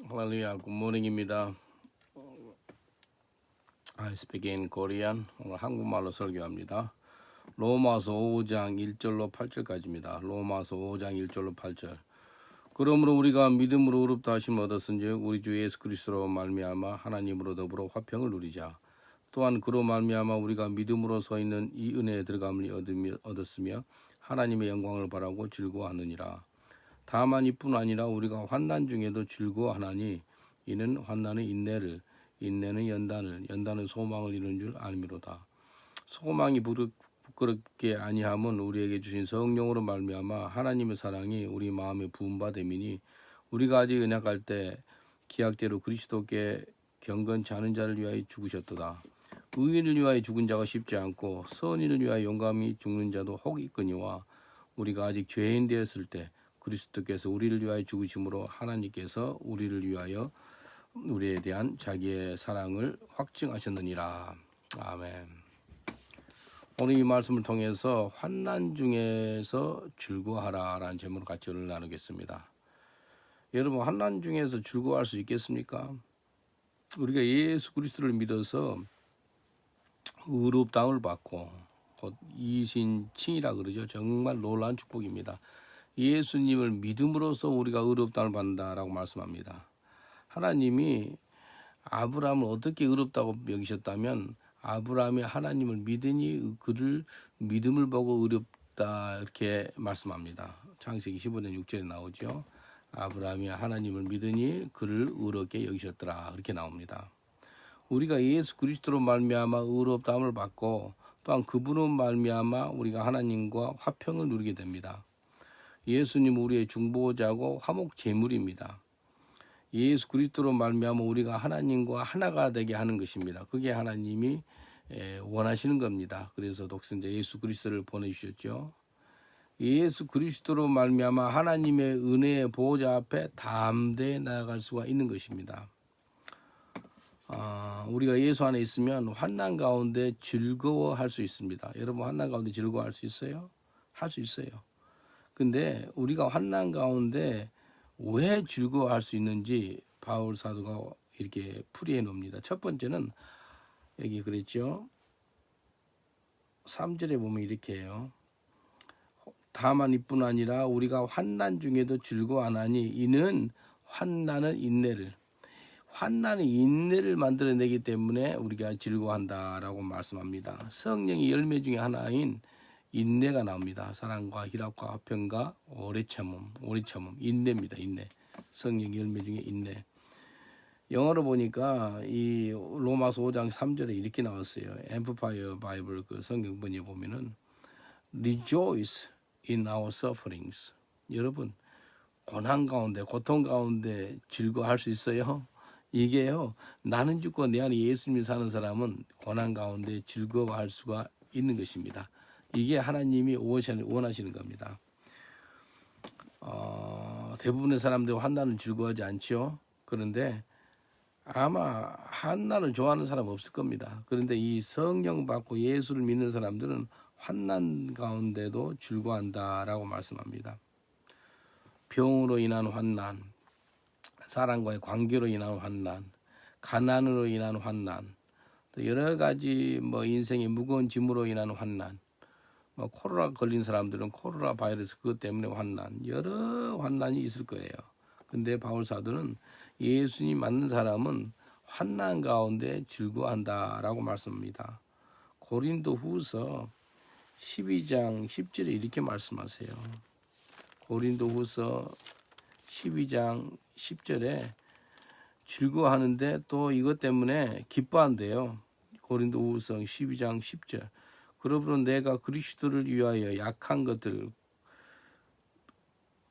할렐루야, 굿모닝입니다. I speak in Korean. 오늘 한국말로 설교합니다. 로마서 5장 1절로 8절까지입니다. 로마서 5장 1절로 8절. 그러므로 우리가 믿음으로 의롭다 하심을 얻었은즉 우리 주 예수 그리스도로 말미암아 하나님으로 더불어 화평을 누리자. 또한 그로 말미암아 우리가 믿음으로 서 있는 이 은혜에 들어감을 얻었으며 하나님의 영광을 바라고 즐거워하느니라. 다만 이뿐 아니라 우리가 환난 중에도 즐거워하나니 이는 환난의 인내를, 인내는 연단을, 연단은 소망을 이루는 줄 알미로다. 소망이 부끄럽게 아니함은 우리에게 주신 성령으로 말미암아 하나님의 사랑이 우리 마음에 부음바 됨이니 우리가 아직 연약할 때 기약대로 그리스도께 경건치 않은 자를 위하여 죽으셨도다. 의인을 위하여 죽은 자가 쉽지 않고 선인을 위하여 용감히 죽는 자도 혹 있거니와 우리가 아직 죄인 되었을 때 그리스도께서 우리를 위하여 죽으심으로 하나님께서 우리를 위하여 우리에 대한 자기의 사랑을 확증하셨느니라. 아멘. 오늘 이 말씀을 통해서 환난 중에서 즐거워하라라는 제목으로 같이 오늘 나누겠습니다. 여러분, 환난 중에서 즐거워할 수 있겠습니까? 우리가 예수 그리스도를 믿어서 의롭다함을 받고 곧 이신칭이라 그러죠. 정말 놀라운 축복입니다. 예수님을 믿음으로써 우리가 의롭다함을 받는다라고 말씀합니다. 하나님이 아브라함을 어떻게 의롭다고 여기셨다면 아브라함이 하나님을 믿으니 그를 믿음을 보고 의롭다 이렇게 말씀합니다. 창세기 15장 6절에 나오죠. 아브라함이 하나님을 믿으니 그를 의롭게 여기셨더라 이렇게 나옵니다. 우리가 예수 그리스도로 말미암아 의롭다함을 받고 또한 그분으로 말미암아 우리가 하나님과 화평을 누리게 됩니다. 예수님 우리의 중보자고 화목 제물입니다. 예수 그리스도로 말미암아 우리가 하나님과 하나가 되게 하는 것입니다. 그게 하나님이 원하시는 겁니다. 그래서 독생자 예수 그리스도를 보내주셨죠. 예수 그리스도로 말미암아 하나님의 은혜의 보호자 앞에 담대히 나아갈 수가 있는 것입니다. 우리가 예수 안에 있으면 환난 가운데 즐거워할 수 있습니다. 여러분 환난 가운데 즐거워할 수 있어요? 할 수 있어요. 근데 우리가 환난 가운데 왜 즐거워할 수 있는지 바울 사도가 이렇게 풀이해 놓습니다. 첫 번째는 여기 그랬죠. 3절에 보면 이렇게 해요. 다만 이뿐 아니라 우리가 환난 중에도 즐거워하나니 이는 환난은 인내를 만들어내기 때문에 우리가 즐거워한다라고 말씀합니다. 성령의 열매 중에 하나인 인내가 나옵니다. 사랑과 희락과 화평과 오래 참음, 인내입니다. 인내. 성령 열매 중에 인내. 영어로 보니까 이 로마서 5장 3절에 이렇게 나왔어요. Amplified Bible 그 성경번역에 보면은 Rejoice in our sufferings. 여러분 고난 가운데, 고통 가운데 즐거워할 수 있어요? 이게요. 나는 죽고 내 안에 예수님이 사는 사람은 고난 가운데 즐거워할 수가 있는 것입니다. 이게 하나님이 원하시는 겁니다. 대부분의 사람들이 환난을 즐거워하지 않죠. 그런데 아마 환난을 좋아하는 사람 없을 겁니다. 그런데 이 성령 받고 예수를 믿는 사람들은 환난 가운데도 즐거워한다라고 말씀합니다. 병으로 인한 환난, 사람과의 관계로 인한 환난, 가난으로 인한 환난, 또 여러 가지 인생의 무거운 짐으로 인한 환난, 코로나 걸린 사람들은 코로나 바이러스 그것 때문에 환난, 여러 환난이 있을 거예요. 근데 바울 사도는 예수님 맞는 사람은 환난 가운데 즐거워한다라고 말씀합니다. 고린도 후서 12장 10절에 이렇게 말씀하세요. 고린도 후서 12장 10절에 즐거워하는데 또 이것 때문에 기뻐한대요. 고린도 후서 12장 10절. 그러므로 내가 그리스도를 위하여 약한 것들,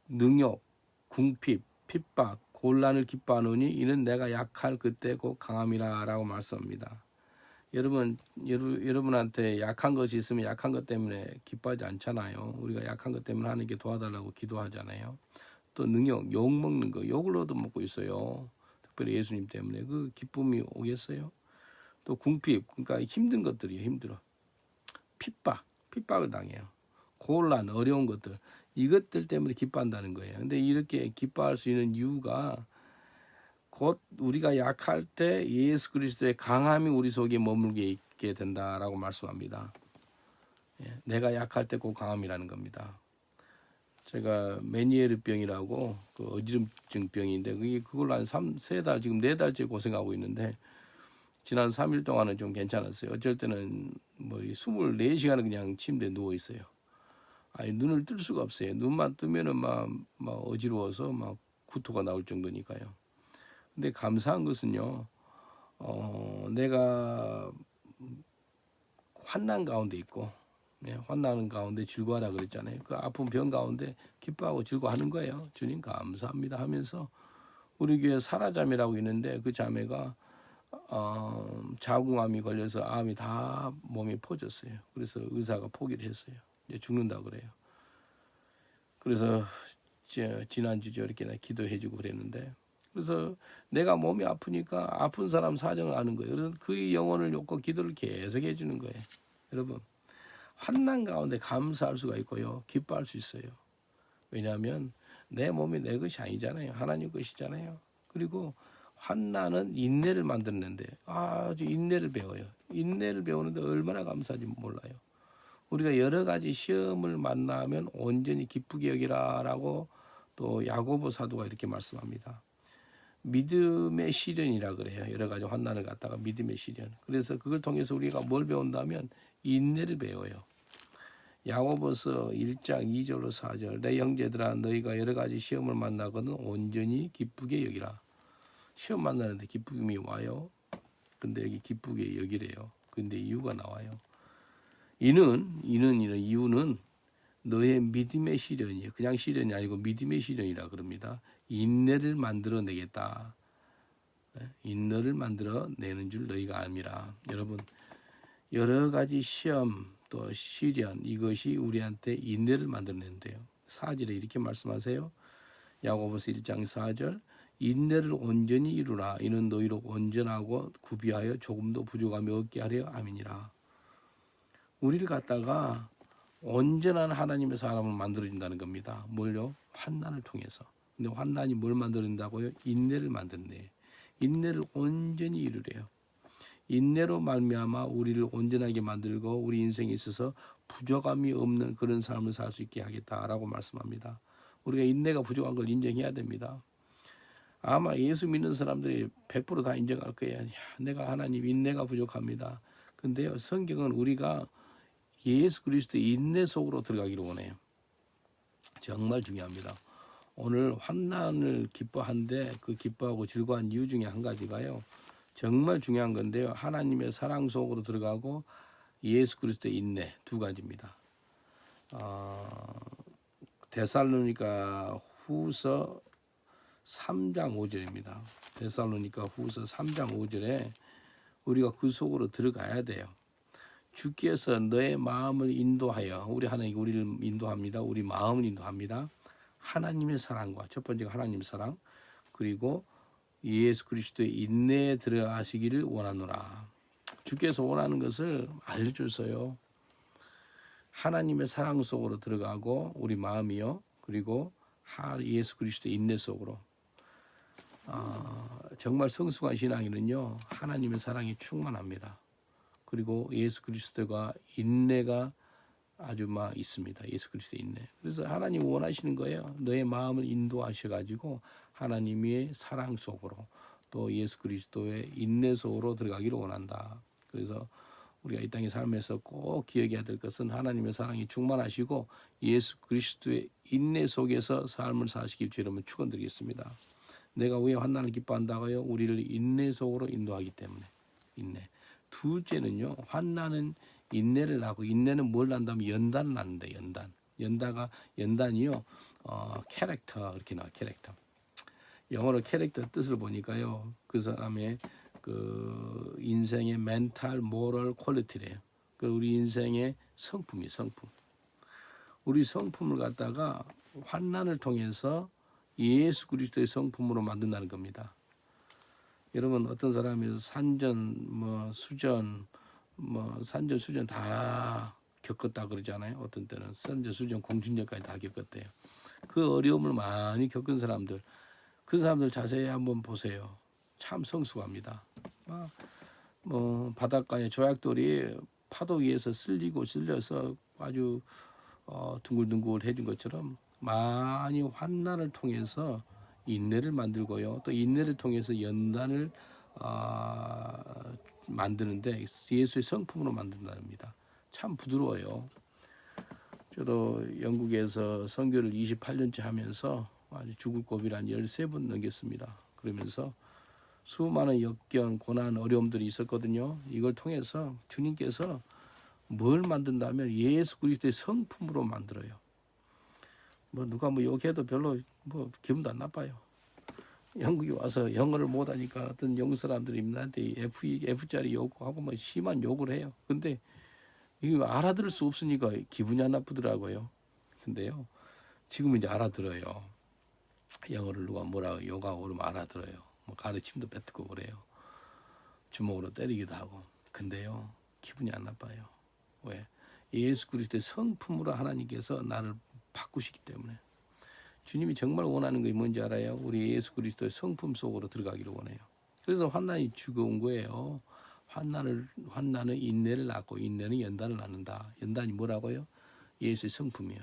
능욕, 궁핍, 핍박, 곤란을 기뻐하노니 이는 내가 약할 그때 곧 강함이라라고 말씀합니다. 여러분한테 약한 것이 있으면 약한 것 때문에 기뻐하지 않잖아요. 우리가 약한 것 때문에 하나님께 도와달라고 기도하잖아요. 또 능욕, 욕 먹는 거, 욕을 얻어먹고 있어요. 특별히 예수님 때문에 그 기쁨이 오겠어요? 또 궁핍, 그러니까 힘든 것들이에요. 힘들어. 핍박을 당해요. 곤란, 어려운 것들, 이것들 때문에 기뻐한다는 거예요. 근데 이렇게 기뻐할 수 있는 이유가 곧 우리가 약할 때 예수 그리스도의 강함이 우리 속에 머물게 있게 된다라고 말씀합니다. 예, 내가 약할 때 꼭 강함이라는 겁니다. 제가 메니에르 병이라고 그 어지럼증 병인데 그걸 한 3달 지금 4달째 고생하고 있는데 지난 3일 동안은 좀 괜찮았어요. 어쩔 때는 뭐 24시간을 그냥 침대에 누워 있어요. 아니 눈을 뜰 수가 없어요. 눈만 뜨면은 막 어지러워서 막 구토가 나올 정도니까요. 근데 감사한 것은요. 내가 환난 가운데 있고 환난은 가운데 즐거워하라 그랬잖아요. 그 아픈 병 가운데 기뻐하고 즐거워하는 거예요. 주님 감사합니다 하면서 우리 교회 사라자매라고 있는데 그 자매가 자궁암이 걸려서 암이 다 몸에 퍼졌어요. 그래서 의사가 포기를 했어요. 이제 죽는다고 그래요. 그래서 지난주에 이렇게 기도해주고 그랬는데 그래서 내가 몸이 아프니까 아픈 사람 사정을 아는 거예요. 그래서 그 영혼을 놓고 기도를 계속 해주는 거예요. 여러분 환난 가운데 감사할 수가 있고요. 기뻐할 수 있어요. 왜냐하면 내 몸이 내 것이 아니잖아요. 하나님 것이잖아요. 그리고 환난은 인내를 만드는데 아주 인내를 배워요. 인내를 배우는데 얼마나 감사한지 몰라요. 우리가 여러 가지 시험을 만나면 온전히 기쁘게 여기라라고 또 야고보 사도가 이렇게 말씀합니다. 믿음의 시련이라 그래요. 여러 가지 환난을 갖다가 믿음의 시련. 그래서 그걸 통해서 우리가 뭘 배운다면 인내를 배워요. 야고보서 1장 2절로 4절 내 형제들아 너희가 여러 가지 시험을 만나거든 온전히 기쁘게 여기라. 시험 만나는데 기쁨이 와요. 근데 여기 기쁘게 여기래요. 근데 이유가 나와요. 이유는 너의 믿음의 시련이에요. 그냥 시련이 아니고 믿음의 시련이라 그럽니다. 인내를 만들어내겠다. 인내를 만들어내는 줄 너희가 압니다. 여러분 여러 가지 시험 또 시련 이것이 우리한테 인내를 만들어낸대요. 4절에 이렇게 말씀하세요. 야고보서 1장 4절 인내를 온전히 이루라. 이는 너희로 온전하고 구비하여 조금도 부족함이 없게 하려 함이니라. 우리를 갖다가 온전한 하나님의 사람을 만들어준다는 겁니다. 뭘요? 환난을 통해서. 근데 환난이 뭘 만들어낸다고요? 인내를 만드네. 인내를 온전히 이루래요. 인내로 말미암아 우리를 온전하게 만들고 우리 인생에 있어서 부족함이 없는 그런 삶을 살 수 있게 하겠다라고 말씀합니다. 우리가 인내가 부족한 걸 인정해야 됩니다. 아마 예수 믿는 사람들이 100%다 인정할 거예요. 야, 내가 하나님 인내가 부족합니다. 근데요, 성경은 우리가 예수 그리스도의 인내 속으로 들어가기를 원해요. 정말 중요합니다. 오늘 환난을 기뻐한데 그 기뻐하고 즐거운 이유 중에 한 가지가요. 정말 중요한 건데요. 하나님의 사랑 속으로 들어가고 예수 그리스도의 인내 두 가지입니다. 데살로니가 후서 3장 5절입니다. 데살로니가 후서 3장 5절에 우리가 그 속으로 들어가야 돼요. 주께서 너의 마음을 인도하여 우리 하나님이 우리를 인도합니다. 우리 마음을 인도합니다. 하나님의 사랑과 첫 번째가 하나님 사랑 그리고 예수 그리스도의 인내에 들어가시기를 원하노라. 주께서 원하는 것을 알려주세요. 하나님의 사랑 속으로 들어가고 우리 마음이요. 그리고 예수 그리스도의 인내 속으로. 정말 성숙한 신앙인은요. 하나님의 사랑이 충만합니다. 그리고 예수 그리스도가 인내가 아주 막 있습니다. 예수 그리스도의 인내. 그래서 하나님이 원하시는 거예요. 너의 마음을 인도하셔가지고 하나님의 사랑 속으로 또 예수 그리스도의 인내 속으로 들어가기를 원한다. 그래서 우리가 이 땅의 삶에서 꼭 기억해야 될 것은 하나님의 사랑이 충만하시고 예수 그리스도의 인내 속에서 삶을 사시길 주여러분 축원드리겠습니다. 내가 왜 환난을 기뻐한다고요? 우리를 인내 속으로 인도하기 때문에. 인내. 둘째는요. 환난은 인내를 하고 인내는 뭘 난다면 연단을 낳는데 연단이요. 캐릭터 이렇게 나와 캐릭터. 영어로 캐릭터 뜻을 보니까요. 그 사람의 그 인생의 멘탈, 모럴 퀄리티래요. 그 우리 인생의 성품. 우리 성품을 갖다가 환난을 통해서 예수 그리스도의 성품으로 만든다는 겁니다. 여러분 어떤 사람이 산전, 수전 다 겪었다 그러잖아요. 어떤 때는 산전, 수전, 공중전까지 다 겪었대요. 그 어려움을 많이 겪은 사람들, 그 사람들 자세히 한번 보세요. 참 성숙합니다. 뭐 바닷가에 조약돌이 파도 위에서 쓸려서 아주 둥글둥글 해준 것처럼 많이 환난을 통해서 인내를 만들고요. 또 인내를 통해서 연단을 만드는데 예수의 성품으로 만든답니다. 참 부드러워요. 저도 영국에서 선교를 28년째 하면서 아주 죽을 고비를 13번 넘겼습니다. 그러면서 수많은 역경, 고난, 어려움들이 있었거든요. 이걸 통해서 주님께서 뭘 만든다면 예수 그리스도의 성품으로 만들어요. 뭐 누가 뭐 욕해도 별로 뭐 기분도 안 나빠요. 영국에 와서 영어를 못하니까 어떤 영국 사람들이 나한테 F자리 욕하고 뭐 심한 욕을 해요. 근데 이거 알아들을 수 없으니까 기분이 안 나쁘더라고요. 근데요, 지금은 이제 알아들어요. 영어를 누가 뭐라 욕하고 그러면 알아들어요. 뭐 가르침도 뱉고 그래요. 주먹으로 때리기도 하고. 근데요, 기분이 안 나빠요. 왜? 예수 그리스도의 성품으로 하나님께서 나를 바꾸시기 때문에. 주님이 정말 원하는 게 뭔지 알아요? 우리 예수 그리스도의 성품 속으로 들어가기를 원해요. 그래서 환난이 죽어온 거예요. 환난은 인내를 낳고 인내는 연단을 낳는다. 연단이 뭐라고요? 예수의 성품이요.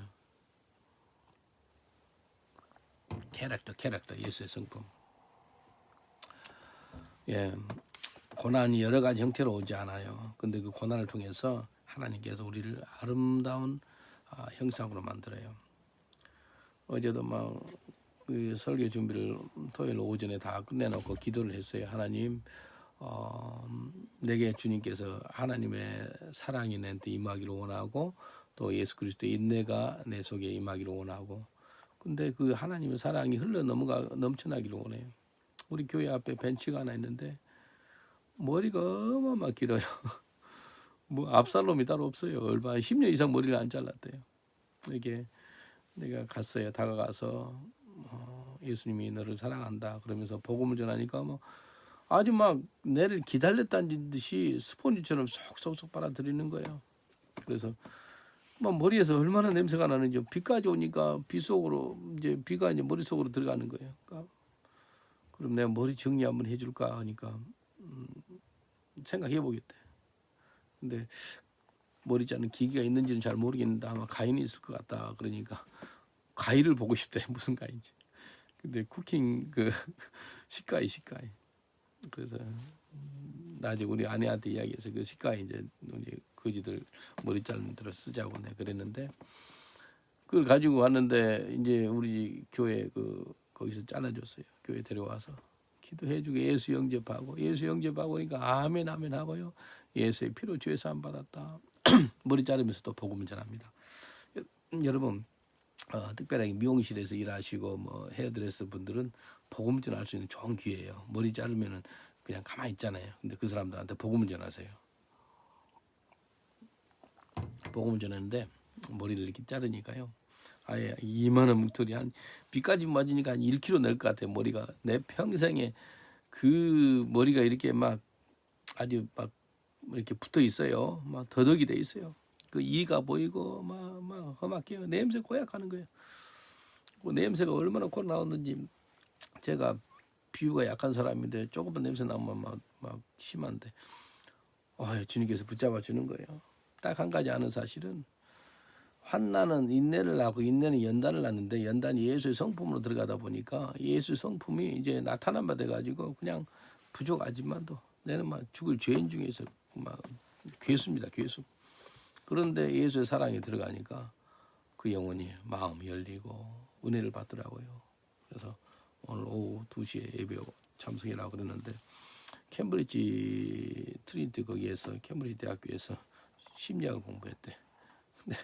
캐릭터 예수의 성품. 예, 고난이 여러 가지 형태로 오지 않아요. 근데 그 고난을 통해서 하나님께서 우리를 아름다운 형상으로 만들어요. 어제도 그 설교 준비를 토요일 오전에 다 끝내놓고 기도를 했어요. 하나님, 내게 주님께서 하나님의 사랑이 내한테 임하기를 원하고 또 예수 그리스도의 인내가 내 속에 임하기를 원하고 근데 그 하나님의 사랑이 넘쳐나기를 원해요. 우리 교회 앞에 벤치가 하나 있는데 머리가 어마어마 길어요. 뭐 압살롬이 따로 없어요. 얼마 10년 이상 머리를 안 잘랐대요. 이게 내가 갔어요. 다가가서 예수님이 너를 사랑한다 그러면서 복음을 전하니까 뭐 아주 막 내를 기다렸다는 듯이 스폰지처럼 쏙쏙쏙 빨아들이는 거예요. 그래서 막 머리에서 얼마나 냄새가 나는지 비까지 오니까 비 속으로 이제 비가 이제 머리 속으로 들어가는 거예요. 그러니까 그럼 내가 머리 정리 한번 해줄까 하니까 생각해 보겠대. 근데 머리 자르는 기계가 있는지는 잘 모르겠는데 아마 가인이 있을 것 같다. 그러니까 가위를 보고 싶대. 무슨 가위인지. 근데 쿠킹 그 식가위. 그래서 나중에 우리 아내한테 이야기해서 그 식가위 이제 우리 거지들 머리 자르는 데로 쓰자고 내 그랬는데 그걸 가지고 왔는데 이제 우리 교회 거기서 잘라줬어요. 교회 데려와서 기도해주고 예수 영접하고 그러니까 아멘 하고요. 예수의 피로 죄 사함 받았다. 머리 자르면서 또 복음을 전합니다. 여러분 특별하게 미용실에서 일하시고 뭐 헤어드레스 분들은 복음을 전할 수 있는 좋은 기회예요. 머리 자르면은 그냥 가만히 있잖아요. 근데 그 사람들한테 복음을 전하세요. 복음을 전하는데 머리를 이렇게 자르니까요. 아예 이만한 묵털이 한 비까지 맞으니까 한 1kg 낼 것 같아요. 머리가 내 평생에 그 머리가 이렇게 막 아주 막 이렇게 붙어 있어요. 막 더덕이 돼 있어요. 그 이가 보이고 막 험악해요. 냄새 고약하는 거예요. 그 냄새가 얼마나 코 나오는지 제가 비유가 약한 사람인데 조금만 냄새 나면 막 심한데 주님께서 붙잡아 주는 거예요. 딱 한 가지 아는 사실은 환난은 인내를 낳고 인내는 연단을 낳는데 연단이 예수의 성품으로 들어가다 보니까 예수의 성품이 이제 나타난 바 돼가지고 그냥 부족하지만도 내는 막 죽을 죄인 중에서 막 괴수입니다. 괴수. 그런데 예수의 사랑이 들어가니까 그 영혼이 마음이 열리고 은혜를 받더라고요. 그래서 오늘 오후 2시에 예배 참석이라고 그러는데 캠브리지 트리니티 거기에서 캠브리지 대학교에서 심리학을 공부했대. 근데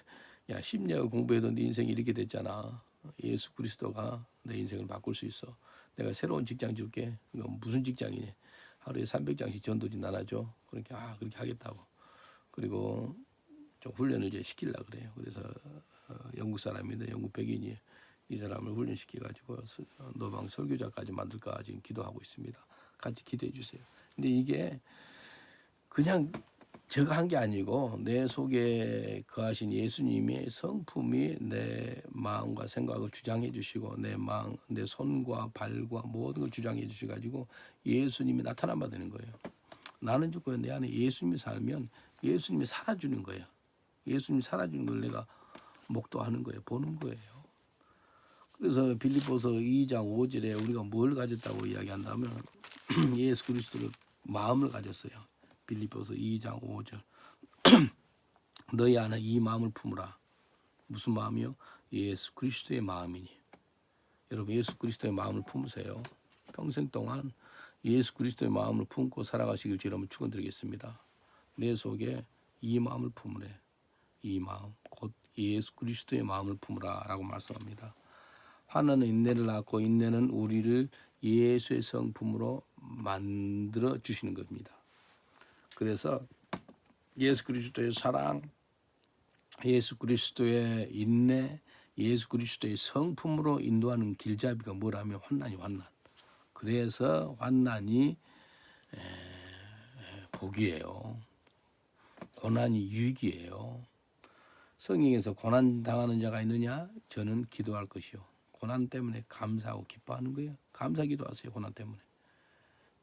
야 심리학을 공부해도 네 인생이 이렇게 됐잖아. 예수 그리스도가 내 인생을 바꿀 수 있어. 내가 새로운 직장 줄게. 이건 무슨 직장이니? 하루에 300장씩 전도지 나눠줘. 그러니까 그렇게 하겠다고. 그리고 좀 훈련을 이제 시키려고 그래요. 그래서 영국 사람인데 영국 백인이 이 사람을 훈련시켜가지고 노방 설교자까지 만들까 지금 기도하고 있습니다. 같이 기도해 주세요. 근데 이게 그냥 제가 한 게 아니고 내 속에 거하신 예수님의 성품이 내 마음과 생각을 주장해 주시고 내 마음, 내 손과 발과 모든 걸 주장해 주셔가지고 예수님이 나타난 바 되는 거예요. 나는 죽고 내 안에 예수님이 살면 예수님이 살아주는 거예요. 예수님이 살아주는 걸 내가 목도하는 거예요. 보는 거예요. 그래서 빌립보서 2장 5절에 우리가 뭘 가졌다고 이야기한다면 예수 그리스도를 마음을 가졌어요. 빌립보서 2장 5절 너희 안에 이 마음을 품으라. 무슨 마음이요? 예수 그리스도의 마음이니. 여러분 예수 그리스도의 마음을 품으세요. 평생 동안 예수 그리스도의 마음을 품고 살아가시길 주님을 축원드리겠습니다. 내 속에 이 마음을 품으래. 이 마음 곧 예수 그리스도의 마음을 품으라 라고 말씀합니다. 화나는 인내를 낳고 인내는 우리를 예수의 성품으로 만들어 주시는 겁니다. 그래서 예수 그리스도의 사랑, 예수 그리스도의 인내, 예수 그리스도의 성품으로 인도하는 길잡이가 뭐라면 환난. 그래서 환난이 복이에요. 고난이 유익이에요. 성경에서 고난 당하는 자가 있느냐? 저는 기도할 것이요. 고난 때문에 감사하고 기뻐하는 거예요. 감사 기도하세요. 고난 때문에.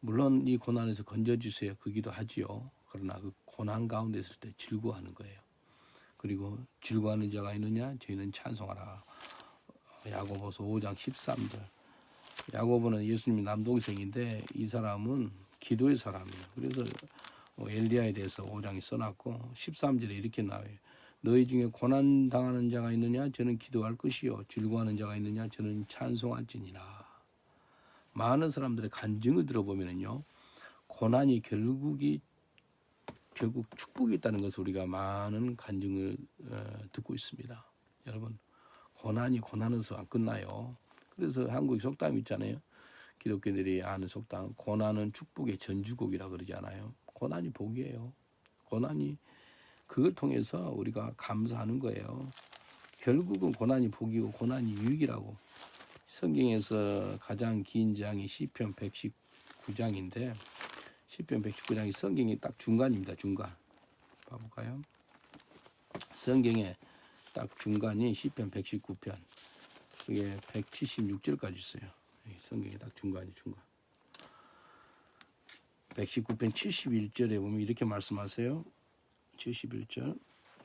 물론 이 고난에서 건져주세요. 그 기도하지요. 그러나 그 고난 가운데 있을 때 즐거워하는 거예요. 그리고 즐거워하는 자가 있느냐? 저희는 찬송하라. 야고보서 5장 13절. 야고보는 예수님의 남동생인데 이 사람은 기도의 사람이에요. 그래서 엘리야에 대해서 5장에 써놨고 13절에 이렇게 나와요. 너희 중에 고난 당하는 자가 있느냐? 저는 기도할 것이요. 즐거워하는 자가 있느냐? 저는 찬송할지니라. 많은 사람들의 간증을 들어보면요, 고난이 결국 축복이 있다는 것을 우리가 많은 간증을 듣고 있습니다. 여러분, 고난이 고난으로서 안 끝나요. 그래서 한국 속담 있잖아요. 기독교인들이 아는 속담, 고난은 축복의 전주곡이라 그러지 않아요. 고난이 복이에요. 고난이 그걸 통해서 우리가 감사하는 거예요. 결국은 고난이 복이고 고난이 유익이라고. 성경에서 가장 긴 장이 시편 119장인데 시편 119장이 성경이 딱 중간입니다. 중간. 봐볼까요? 성경의 딱 중간이 시편 119편. 그게 176절까지 있어요. 성경이 딱 중간. 119편 71절에 보면 이렇게 말씀하세요. 71절.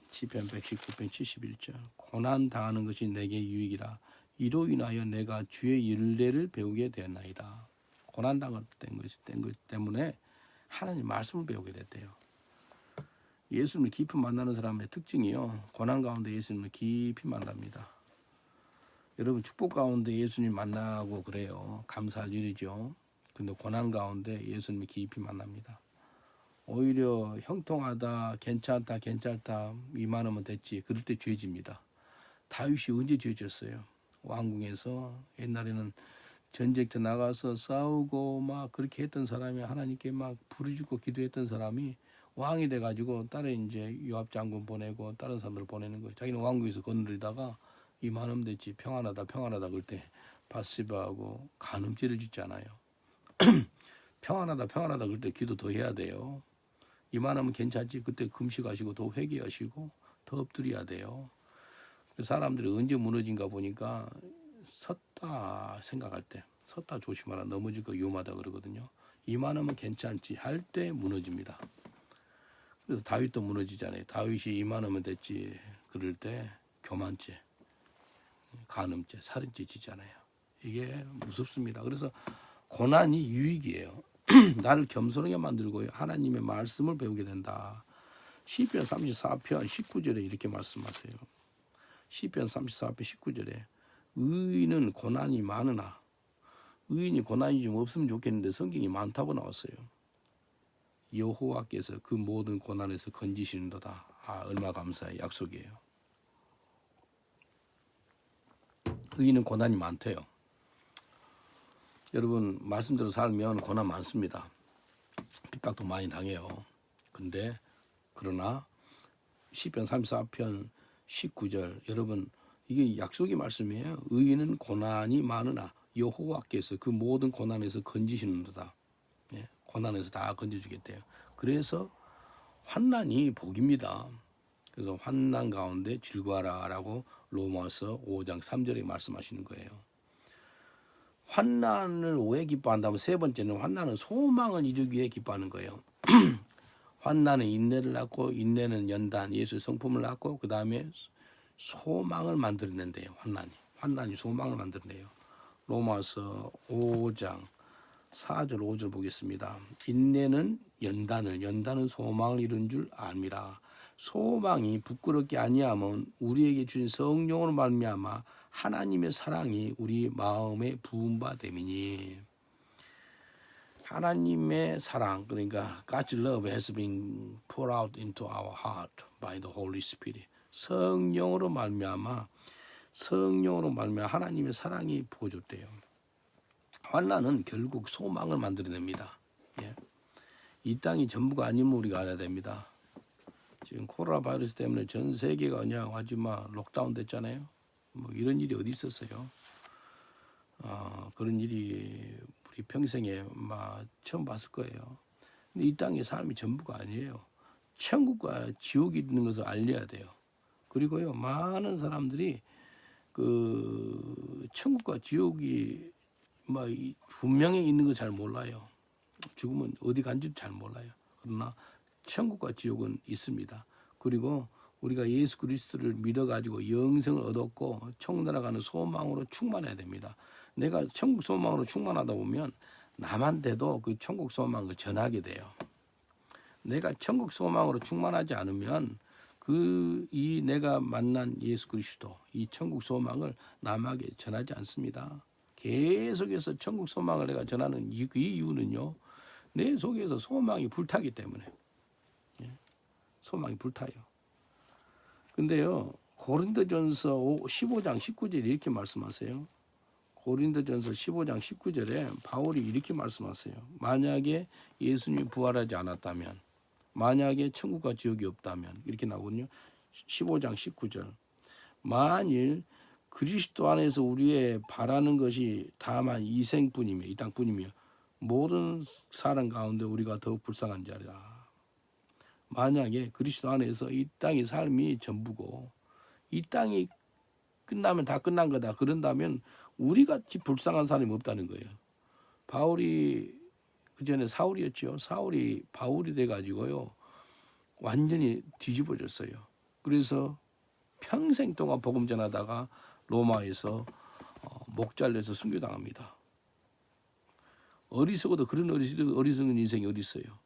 시편 119편 71절. 고난 당하는 것이 내게 유익이라. 이로 인하여 내가 주의 율례를 배우게 되었나이다. 고난 당했던 것 때문에 하나님 말씀을 배우게 됐대요. 예수님을 깊이 만나는 사람의 특징이요. 고난 가운데 예수님을 깊이 만납니다. 여러분 축복 가운데 예수님 만나고 그래요. 감사할 일이죠. 근데 고난 가운데 예수님을 깊이 만납니다. 오히려 형통하다, 괜찮다 이만하면 됐지. 그럴 때 죄집니다. 다윗이 언제 죄졌어요? 왕궁에서 옛날에는 전쟁터 나가서 싸우고 막 그렇게 했던 사람이 하나님께 막 부르짖고 기도했던 사람이 왕이 돼가지고 다른 이제 요압 장군 보내고 다른 사람들 보내는 거예요. 자기는 왕궁에서 거느리다가 이만하면 됐지. 평안하다 그럴 때 바세바하고 간음죄를 짓잖아요. 평안하다 그럴 때 기도 더 해야 돼요. 이만하면 괜찮지. 그때 금식하시고 더 회개하시고 더 엎드려야 돼요. 사람들이 언제 무너진가 보니까 섰다 생각할 때, 섰다 조심하라, 넘어질 거 위험하다 그러거든요. 이만하면 괜찮지 할 때 무너집니다. 그래서 다윗도 무너지잖아요. 다윗이 이만하면 됐지 그럴 때 교만죄, 간음죄, 살인죄 지잖아요. 이게 무섭습니다. 그래서 고난이 유익이에요. 나를 겸손하게 만들고 하나님의 말씀을 배우게 된다. 시편 34편 19절에 이렇게 말씀하세요. 시편 34편 19절에 의인은 고난이 많으나 의인이 고난이 좀 없으면 좋겠는데 성경이 많다고 나왔어요. 여호와께서 그 모든 고난에서 건지시는도다. 얼마 감사의 약속이에요. 의인은 고난이 많대요. 여러분 말씀대로 살면 고난 많습니다. 핍박도 많이 당해요. 근데 그러나 시편 34편 19절 여러분 이게 약속의 말씀이에요. 의인은 고난이 많으나 여호와께서 그 모든 고난에서 건지시는도다. 예, 고난에서 다 건져주겠대요. 그래서 환난이 복입니다. 그래서 환난 가운데 즐거워라라고 로마서 5장 3절에 말씀하시는 거예요. 환난을 왜 기뻐한다면 세 번째는 환난은 소망을 이루기 위해 기뻐하는 거예요. 환난은 인내를 낳고 인내는 연단 예수의 성품을 낳고 그 다음에 소망을 만들어낸대요. 환난이 소망을 만들어내요. 로마서 5장 4절 5절 보겠습니다. 인내는 연단은 소망을 이룬 줄 압니다. 소망이 부끄럽게 아니하면 우리에게 주신 성령으로 말미암아 하나님의 사랑이 우리 마음에 부은 바 됨이니. 하나님의 사랑, 그러니까 God's love has been poured out into our heart by the Holy Spirit. 성령으로 말미암아 하나님의 사랑이 부어졌대요. 환난은 결국 소망을 만들어냅니다. 예. 이 땅이 전부가 아니면 우리가 알아야 됩니다. 지금 코로나 바이러스 때문에 전 세계가 그냥 하지마 록다운 됐잖아요. 뭐 이런 일이 어디 있었어요? 그런 일이 우리 평생에 처음 봤을 거예요. 근데 이 땅의 삶이 전부가 아니에요. 천국과 지옥이 있는 것을 알려야 돼요. 그리고요, 많은 사람들이 그 천국과 지옥이 분명히 있는 거 잘 몰라요. 죽으면 어디 간지도 잘 몰라요. 그러나 천국과 지옥은 있습니다. 그리고 우리가 예수 그리스도를 믿어가지고 영생을 얻었고 천국 나라가는 소망으로 충만해야 됩니다. 내가 천국 소망으로 충만하다 보면 남한테도 그 천국 소망을 전하게 돼요. 내가 천국 소망으로 충만하지 않으면 이 내가 만난 예수 그리스도 이 천국 소망을 남에게 전하지 않습니다. 계속해서 천국 소망을 내가 전하는 이 이유는요, 내 속에서 소망이 불타기 때문에. 소망이 불타요. 근데요, 고린도전서 15장 19절에 이렇게 말씀하세요. 고린도전서 15장 19절에 바울이 이렇게 말씀하세요. 만약에 예수님이 부활하지 않았다면, 만약에 천국과 지옥이 없다면, 이렇게 나오거든요. 15장 19절. 만일 그리스도 안에서 우리의 바라는 것이 다만 이 생뿐이며, 이 땅뿐이며, 모든 사람 가운데 우리가 더욱 불쌍한 자리다. 만약에 그리스도 안에서 이 땅의 삶이 전부고 이 땅이 끝나면 다 끝난 거다 그런다면 우리같이 불쌍한 사람이 없다는 거예요. 바울이 그전에 사울이었죠. 사울이 바울이 돼가지고요 완전히 뒤집어졌어요. 그래서 평생 동안 복음 전하다가 로마에서 목 잘려서 순교당합니다. 어리석어도 그런 어리석은 인생이 어디 있어요.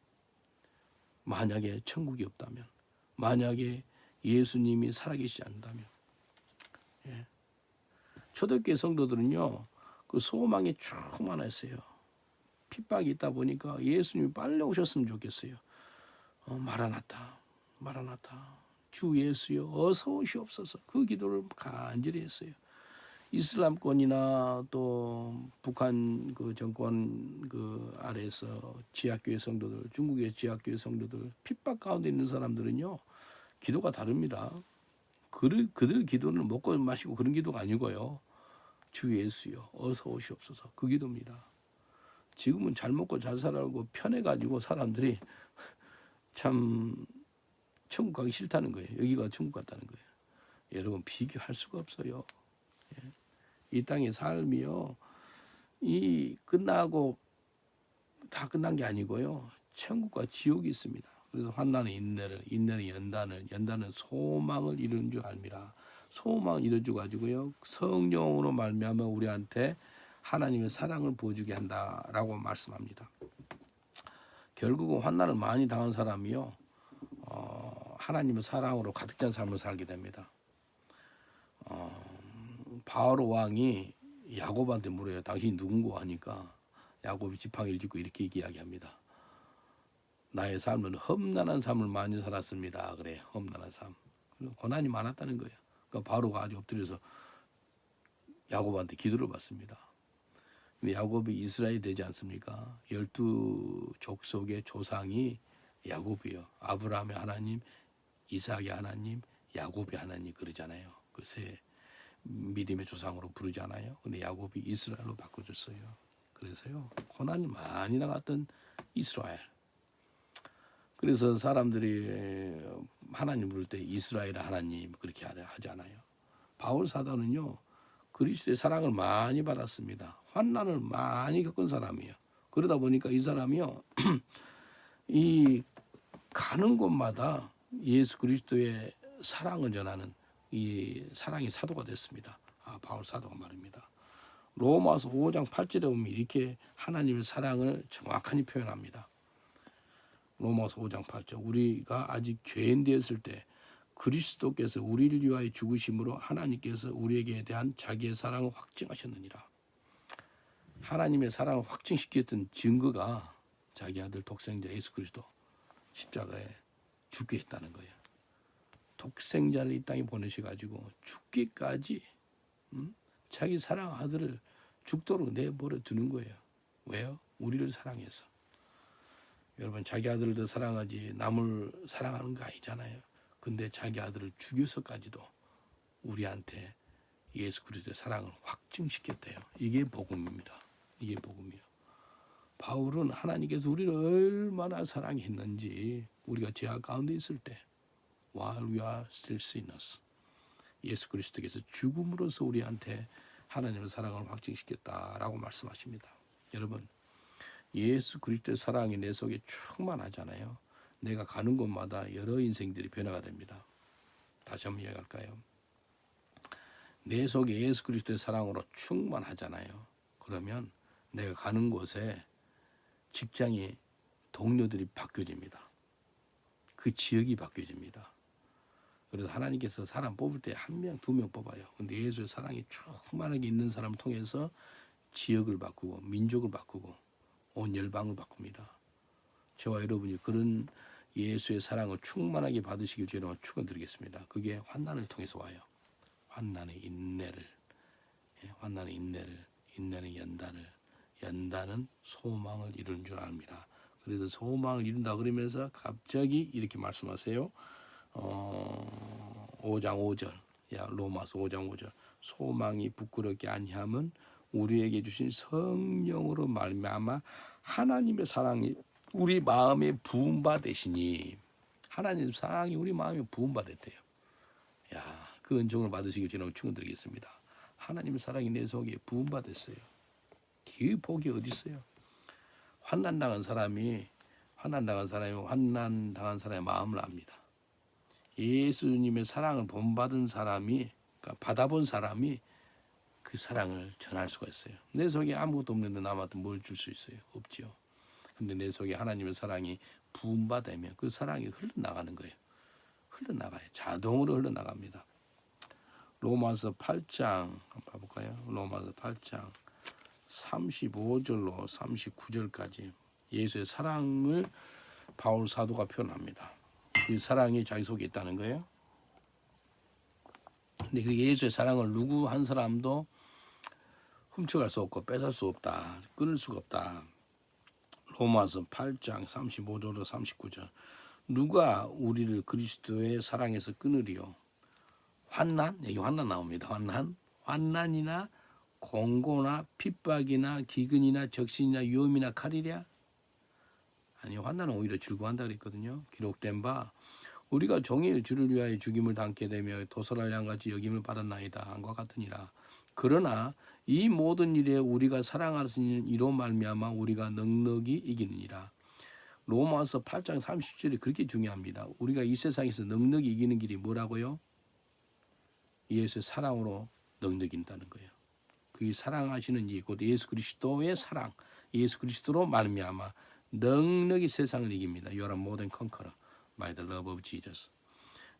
만약에 천국이 없다면, 만약에 예수님이 살아계시지 않는다면. 예. 초대교회 성도들은요, 그 소망이 충만했어요. 핍박이 있다 보니까 예수님이 빨리 오셨으면 좋겠어요. 마라나타, 주 예수여 어서 오시옵소서. 그 기도를 간절히 했어요. 이슬람권이나 또 북한 그 정권 그 아래에서 지하교회 성도들, 중국의 지하교회 성도들 핍박 가운데 있는 사람들은요 기도가 다릅니다. 그들 기도는 먹고 마시고 그런 기도가 아니고요. 주 예수여 어서 오시옵소서 그 기도입니다. 지금은 잘 먹고 잘 살아고 편해가지고 사람들이 참 천국 가기 싫다는 거예요. 여기가 천국 같다는 거예요. 여러분 비교할 수가 없어요. 이 땅의 삶이요, 이 끝나고 다 끝난 게 아니고요, 천국과 지옥이 있습니다. 그래서 환난은 인내는 연단은 소망을 이루는 줄 압니다. 소망을 이루어줘 가지고요, 성령으로 말미암아 우리한테 하나님의 사랑을 보여주게 한다라고 말씀합니다. 결국은 환난을 많이 당한 사람이요, 하나님의 사랑으로 가득 찬 삶을 살게 됩니다. 바로 왕이 야곱한테 물어요. 당신이 누군고 하니까 야곱이 지팡이를 짚고 이렇게 이야기합니다. 나의 삶은 험난한 삶을 많이 살았습니다. 그래요. 험난한 삶. 고난이 많았다는 거예요. 그러니까 바로가 아주 엎드려서 야곱한테 기도를 받습니다. 근데 야곱이 이스라엘이 되지 않습니까? 12족속의 조상이 야곱이요. 아브라함의 하나님, 이삭의 하나님, 야곱의 하나님 그러잖아요. 그 세 믿음의 조상으로 부르잖아요. 근데 야곱이 이스라엘로 바꿔줬어요. 그래서요 고난이 많이 나갔던 이스라엘. 그래서 사람들이 하나님 부를 때 이스라엘 하나님 그렇게 하지 않아요. 바울 사도는요, 그리스도의 사랑을 많이 받았습니다. 환난을 많이 겪은 사람이에요. 그러다 보니까 이 사람이요, 이 가는 곳마다 예수 그리스도의 사랑을 전하는 이 사랑의 사도가 됐습니다. 바울 사도가 말입니다. 로마서 5장 8절에 보면 이렇게 하나님의 사랑을 정확하게 표현합니다. 로마서 5장 8절, 우리가 아직 죄인 되었을 때 그리스도께서 우리를 위하여 죽으심으로 하나님께서 우리에게 대한 자기의 사랑을 확증하셨느니라. 하나님의 사랑을 확증시켰던 증거가 자기 아들 독생자 예수 그리스도 십자가에 죽게 했다는 거예요. 독생자를 이 땅에 보내셔가지고 죽기까지 자기 사랑 아들을 죽도록 내버려 두는 거예요. 왜요? 우리를 사랑해서. 여러분, 자기 아들을 더 사랑하지 남을 사랑하는 거 아니잖아요. 근데 자기 아들을 죽여서까지도 우리한테 예수 그리스도의 사랑을 확증시켰대요. 이게 복음입니다. 이게 복음이에요. 바울은 하나님께서 우리를 얼마나 사랑했는지 우리가 죄악 가운데 있을 때 while we are still sinners, 예수 그리스도께서 죽음으로써 우리한테 하나님의 사랑을 확증시켰다라고 말씀하십니다. 여러분, 예수 그리스도의 사랑이 내 속에 충만하잖아요. 내가 가는 곳마다 여러 인생들이 변화가 됩니다. 다시 한번 이야기할까요? 내 속에 예수 그리스도의 사랑으로 충만하잖아요. 그러면 내가 가는 곳에 직장의 동료들이 바뀌어집니다. 그 지역이 바뀌어집니다. 그래서 하나님께서 사람 뽑을 때 1명, 2명 뽑아요. 근데 예수의 사랑이 충만하게 있는 사람을 통해서 지역을 바꾸고 민족을 바꾸고 온 열방을 바꿉니다. 저와 여러분이 그런 예수의 사랑을 충만하게 받으시길 주로 축원드리겠습니다. 그게 환난을 통해서 와요. 환난의 인내를, 환난의 인내를, 인내는 연단을, 연단은 소망을 이루는 줄 압니다. 그래서 소망을 이룬다 그러면서 갑자기 이렇게 말씀하세요. 5장 5절, 로마서 5장 5절, 소망이 부끄럽게 아니함은 우리에게 주신 성령으로 말미암아 하나님의 사랑이 우리 마음에 부음받으시니, 하나님의 사랑이 우리 마음에 부음받았대요. 그 은총을 받으시길 저는 축원드리겠습니다. 하나님의 사랑이 내 속에 부음받았어요. 그 복이 어디 있어요? 환난당한 사람이 환난당한 사람의 마음을 압니다. 예수님의 사랑을 본받은 사람이, 그러니까 받아본 사람이 그 사랑을 전할 수가 있어요. 내 속에 아무것도 없는데 남한테 뭘 줄 수 있어요? 없지요. 근데 내 속에 하나님의 사랑이 부음받으면 그 사랑이 흘러나가는 거예요. 흘러나가요. 자동으로 흘러나갑니다. 로마서 8장 한번 봐볼까요? 로마서 8장 35절로 39절까지 예수의 사랑을 바울 사도가 표현합니다. 그 사랑이 자기 속에 있다는 거예요. 근데 그 예수의 사랑을 누구 한 사람도 훔쳐갈 수 없고 뺏을 수 없다. 끊을 수가 없다. 로마서 8장 35절로 39절. 누가 우리를 그리스도의 사랑에서 끊으리요? 환난? 여기 환난 나옵니다. 환난이나 공고나 핍박이나 기근이나 적신이나 위험이나 칼이랴? 아니, 환난은 오히려 즐거워한다 그랬거든요. 기록된 바 우리가 종일 주를 위하여 죽임을 당게 되며 도살할 양같이 여김을 받았나이다. 한과 같으니라. 그러나 이 모든 일에 우리가 사랑할 수 있는 이로 말미암아 우리가 넉넉히 이기느니라. 로마서 8장 30절이 그렇게 중요합니다. 우리가 이 세상에서 넉넉히 이기는 길이 뭐라고요? 예수의 사랑으로 넉넉히 이긴다는 거예요. 그 사랑하시는 이 곧 예수 그리스도의 사랑, 예수 그리스도로 말미암아 넉넉히 세상을 이깁니다. You are more than conqueror by the love of Jesus.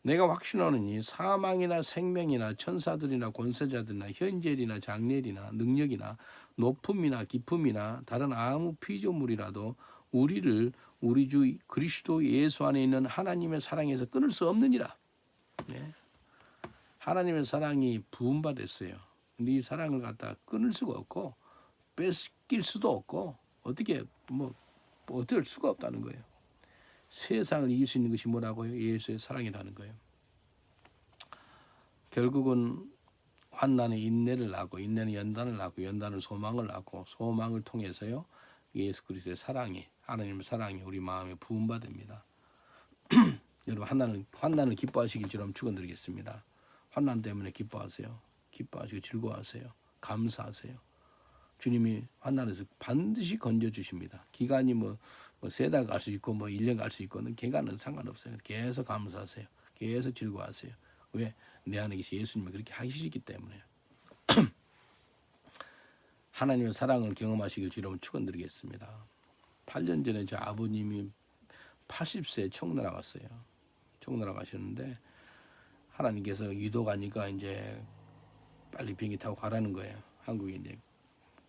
내가 확신하노니 사망이나 생명이나 천사들이나 권세자들이나 현재일이나 장래일이나 능력이나 높음이나 깊음이나 다른 아무 피조물이라도 우리를 우리 주 그리스도 예수 안에 있는 하나님의 사랑에서 끊을 수 없느니라. 네. 하나님의 사랑이 부음받았어요. 근데 이 사랑을 갖다 끊을 수가 없고 뺏길 수도 없고 어쩔 수가 없다는 거예요. 세상을 이길 수 있는 것이 뭐라고요? 예수의 사랑이라는 거예요. 결국은 환난의 인내를 낳고 인내는 연단을 낳고 연단은 소망을 낳고 소망을 통해서요 예수 그리스도의 사랑이, 하나님의 사랑이 우리 마음에 부음받습니다. 여러분 환난을 기뻐하시기 좀 축원드리겠습니다. 환난 때문에 기뻐하세요. 기뻐하시고 즐거워하세요. 감사하세요. 주님이 환난에서 반드시 건져 주십니다. 기간이 뭐 3달 갈 수 있고 뭐 1년 갈 수 있고는 기간은 상관없어요. 계속 감사하세요. 계속 즐거워하세요. 왜? 내 안에 계신 예수님이 그렇게 하시기 때문에요. 하나님의 사랑을 경험하시길 주로 축원드리겠습니다. 8년 전에 저 아버님이 80세에 총나라 갔어요. 총나라 가셨는데 하나님께서 유도 가니까 이제 빨리 비행기 타고 가라는 거예요. 한국에 이제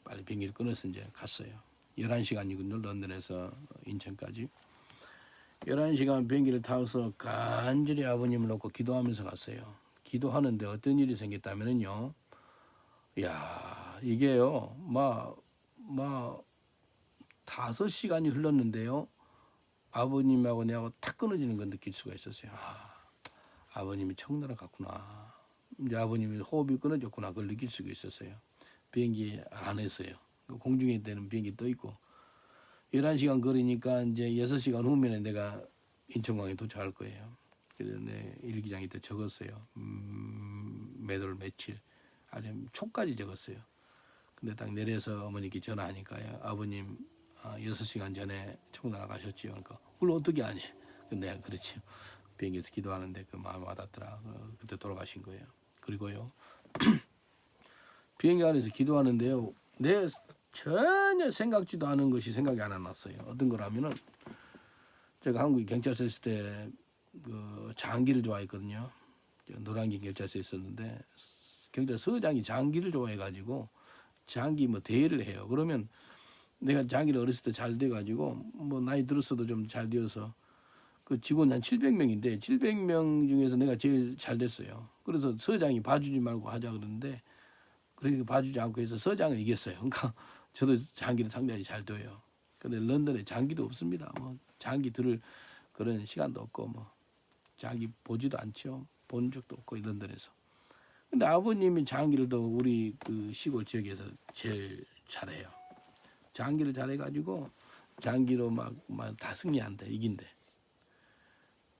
빨리 비행기를 끊어서 이제 갔어요. 11시간이거든요. 런던에서 인천까지. 11시간 비행기를 타서 간절히 아버님을 놓고 기도하면서 갔어요. 기도하는데 어떤 일이 생겼다면요. 야, 이게요. 막 5시간이 흘렀는데요. 아버님하고 내하고 탁 끊어지는 걸 느낄 수가 있었어요. 아버님이 청나라 갔구나. 이제 아버님이 호흡이 끊어졌구나. 그걸 느낄 수가 있었어요. 비행기 안에서요. 공중에 있는 비행기 떠 있고 11시간 거리니까 이제 6시간 후면에 내가 인천공항에 도착할 거예요. 그래서 내 일기장에 또 적었어요. 몇 월 며칠 아주 초까지 적었어요. 근데 딱 내려서 어머니께 전화하니까요. 아버님 6시간 전에 청나라 가셨지요. 그러니까 그걸 어떻게 아니? 내가 그렇지. 비행기에서 기도하는데 그 마음에 와닿더라. 그때 돌아가신 거예요. 그리고요. 비행기 안에서 기도하는데요. 내 전혀 생각지도 않은 것이 생각이 안 났어요. 어떤 거라면은 제가 한국에 경찰서 있을 때 그 장기를 좋아했거든요. 노란기 경찰서에 있었는데 경찰서장이 장기를 좋아해가지고 장기 뭐 대회를 해요. 그러면 내가 장기를 어렸을 때 잘 돼가지고 뭐 나이 들었어도 좀 잘 되어서 그 직원 한 700명인데 700명 중에서 내가 제일 잘 됐어요. 그래서 서장이 봐주지 말고 하자 그러는데 그렇게 봐주지 않고 해서 서장을 이겼어요. 그러니까 저도 장기를 상당히 잘 둬요. 근데 런던에 장기도 없습니다. 뭐 장기 들을 그런 시간도 없고 뭐 장기 보지도 않죠. 본 적도 없고 런던에서. 근데 아버님이 장기를 더 우리 그 시골 지역에서 제일 잘해요. 장기를 잘해가지고 장기로 막 다 승리한대, 이긴대.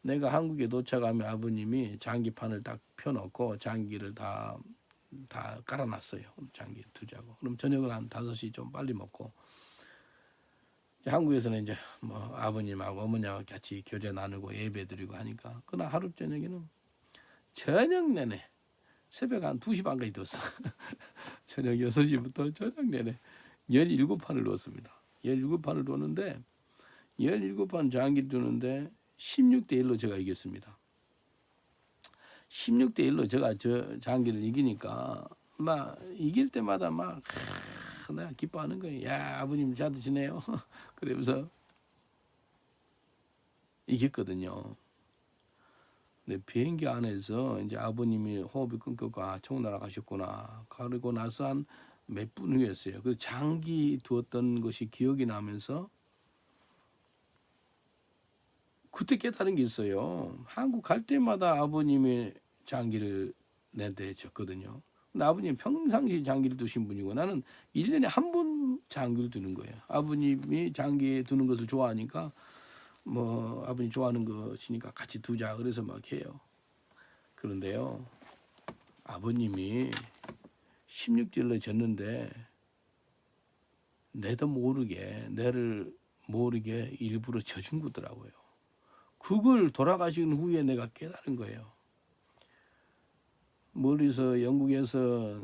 내가 한국에 도착하면 아버님이 장기판을 딱 펴놓고 장기를 다 깔아놨어요. 장기 두자고. 그럼 저녁을 한 5시 좀 빨리 먹고 한국에서는 이제 뭐 아버님하고 어머니하고 같이 교제 나누고 예배 드리고 하니까 그날 하루 저녁에는 저녁 내내 새벽 한 2시 반까지 뒀어. 저녁 6시부터 저녁 내내 17판을 놓습니다. 17판을 놓는데 17판 장기를 두는데 16대 1로 제가 이겼습니다. 16대 1로 제가 저 장기를 이기니까 막 이길 때마다 막 내가 기뻐하는 거예요. 야, 아버님 잘 드시네요. 그러면서 이겼거든요. 근데 비행기 안에서 이제 아버님이 호흡이 끊겼고 청나라 가셨구나. 그러고 나서 한 몇 분 후였어요. 그 장기 두었던 것이 기억이 나면서 그때 깨달은 게 있어요. 한국 갈 때마다 아버님의 장기를 내한테 줬거든요. 근데 아버님 평상시 장기를 두신 분이고 나는 1년에 한 번 장기를 두는 거예요. 아버님이 장기 두는 것을 좋아하니까 뭐 아버님 좋아하는 것이니까 같이 두자 그래서 막 해요. 그런데요. 아버님이 16절로 졌는데 내도 모르게 내를 모르게 일부러 져준 거더라고요. 그걸 돌아가신 후에 내가 깨달은 거예요. 멀리서 영국에서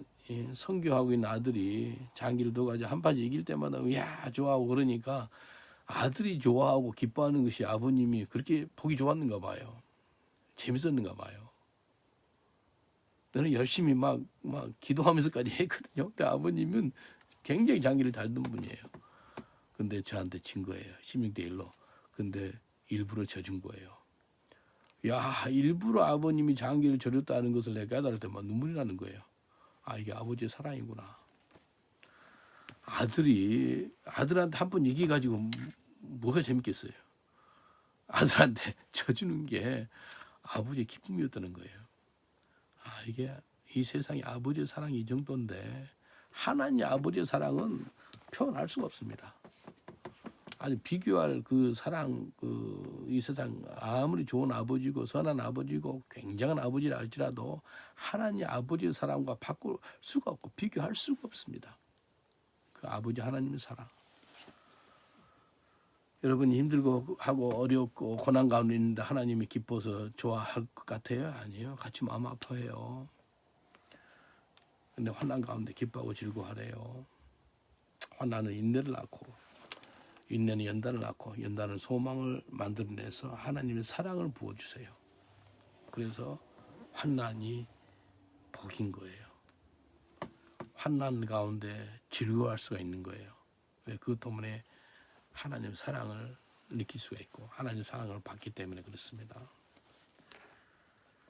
선교하고 있는 아들이 장기를 둬가지고 한 파지 이길 때마다 야 좋아하고 그러니까 아들이 좋아하고 기뻐하는 것이 아버님이 그렇게 보기 좋았는가 봐요. 재밌었는가 봐요. 저는 열심히 막 기도하면서까지 했거든요. 근데 아버님은 굉장히 장기를 잘 둔 분이에요. 근데 저한테 진 거예요. 16대 1로. 근데 일부러 져준 거예요. 야, 일부러 아버님이 장기를 져줬다는 것을 내가 깨달을 때 막 눈물이 나는 거예요. 이게 아버지의 사랑이구나. 아들한테 한 번 이겨가지고 뭐가 재밌겠어요. 아들한테 져주는 게 아버지의 기쁨이었다는 거예요. 이게 이 세상에 아버지의 사랑이 이 정도인데 하나님 아버지의 사랑은 표현할 수가 없습니다. 아니 비교할 그 사랑 이 세상 아무리 좋은 아버지고 선한 아버지고 굉장한 아버지라 할지라도 하나님 아버지의 사랑과 바꿀 수가 없고 비교할 수가 없습니다. 그 아버지 하나님의 사랑. 여러분이 힘들고 하고 어렵고 고난 가운데 있는데 하나님이 기뻐서 좋아할 것 같아요? 아니에요. 같이 마음 아파해요. 근데 환난 가운데 기뻐하고 즐거워하래요. 환난은 인내를 낳고 인내는 연단을 낳고 연단은 소망을 만들어내서 하나님의 사랑을 부어주세요. 그래서 환난이 복인 거예요. 환난 가운데 즐거워할 수가 있는 거예요. 왜? 그것 때문에 하나님의 사랑을 느낄 수가 있고 하나님의 사랑을 받기 때문에 그렇습니다.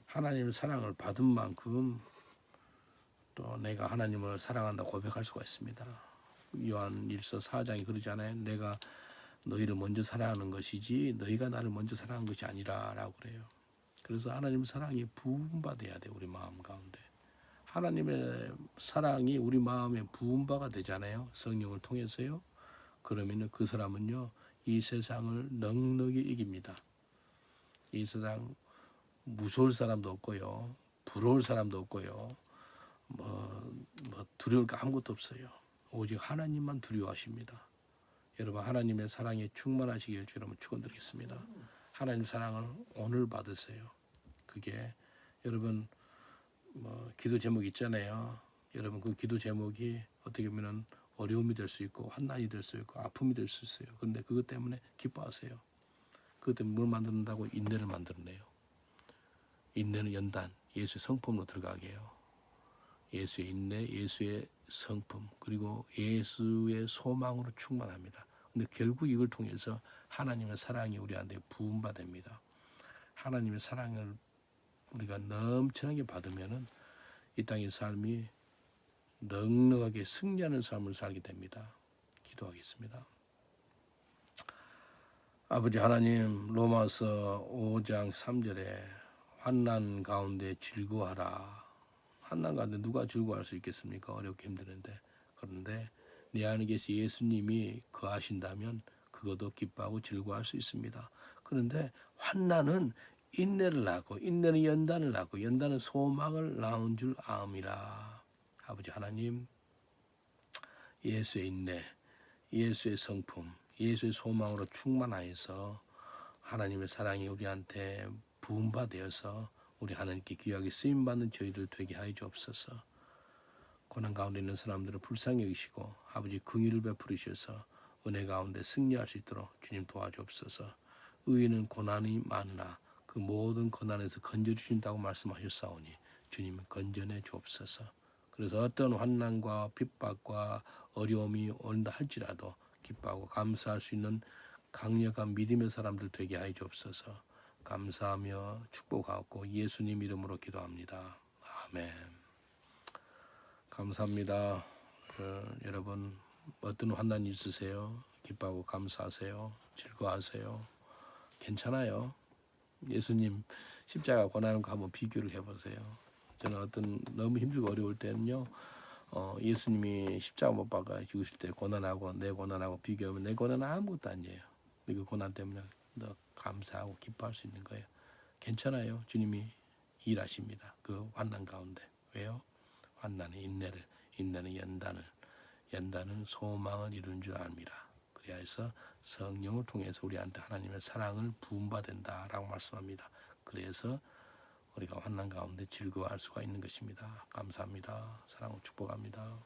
하나님의 사랑을 받은 만큼 또 내가 하나님을 사랑한다 고백할 수가 있습니다. 요한 1서 4장이 그러잖아요. 내가 너희를 먼저 사랑하는 것이지 너희가 나를 먼저 사랑한 것이 아니라 라고 그래요. 그래서 하나님의 사랑이 부음받아야 돼 우리 마음 가운데. 하나님의 사랑이 우리 마음에 부음바가 되잖아요. 성령을 통해서요. 그러면 그 사람은요 이 세상을 넉넉히 이깁니다. 이 세상 무서울 사람도 없고요, 부러울 사람도 없고요, 두려울 거 아무것도 없어요. 오직 하나님만 두려워하십니다. 여러분 하나님의 사랑에 충만하시길 여러분 축원드리겠습니다. 하나님 사랑을 오늘 받으세요. 그게 여러분 기도 제목 있잖아요. 여러분 그 기도 제목이 어떻게 보면 어려움이 될 수 있고 환난이 될 수 있고 아픔이 될 수 있어요. 그런데 그것 때문에 기뻐하세요. 그것 때문에 뭘 만든다고? 인내를 만들어내요. 인내는 연단, 예수의 성품으로 들어가게 해요. 예수의 인내, 예수의 성품, 그리고 예수의 소망으로 충만합니다. 근데 결국 이걸 통해서 하나님의 사랑이 우리한테 부음받습니다. 하나님의 사랑을 우리가 넘쳐나게 받으면은 이 땅의 삶이 넉넉하게 승리하는 삶을 살게 됩니다. 기도하겠습니다. 아버지 하나님, 로마서 5장 3절에 환난 가운데 즐거워하라. 환난 가운데 누가 즐거워할 수 있겠습니까? 어렵게 힘드는데. 그런데 내 안에 계신 예수님이 거하신다면 그것도 기뻐하고 즐거워할 수 있습니다. 그런데 환난은 인내를 낳고 인내는 연단을 낳고 연단은 소망을 낳은 줄 아음이라. 아버지 하나님, 예수의 인내, 예수의 성품, 예수의 소망으로 충만하여서 하나님의 사랑이 우리한테 부음받아서 우리 하나님께 귀하게 쓰임받는 저희들 되게 하여 주옵소서. 고난 가운데 있는 사람들을 불쌍히 여기시고 아버지 긍휼을 베풀으셔서 은혜 가운데 승리할 수 있도록 주님 도와주옵소서. 의인은 고난이 많으나 그 모든 고난에서 건져주신다고 말씀하셨사오니 주님 건져내 주옵소서. 그래서 어떤 환난과 핍박과 어려움이 온다 할지라도 기뻐하고 감사할 수 있는 강력한 믿음의 사람들 되게 하여 주옵소서. 감사하며 축복하고 예수님 이름으로 기도합니다. 아멘. 감사합니다. 여러분 어떤 환난이 있으세요? 기뻐하고 감사하세요. 즐거워하세요. 괜찮아요. 예수님 십자가 고난과 한번 비교를 해보세요. 저는 어떤 너무 힘들고 어려울 때는요, 예수님이 십자가 못 박아 죽으실 때 고난하고 내 고난하고 비교하면 내 고난은 아무것도 아니에요. 그 고난 때문에 더 감사하고 기뻐할 수 있는 거예요. 괜찮아요. 주님이 일하십니다. 그 환난 가운데. 왜요? 환난은 인내를, 인내는 연단은 소망을 이루는 줄 압니다. 그래야 해서 성령을 통해서 우리한테 하나님의 사랑을 부음받는다라고 말씀합니다. 그래서 우리가 환난 가운데 즐거워할 수가 있는 것입니다. 감사합니다. 사랑을 축복합니다.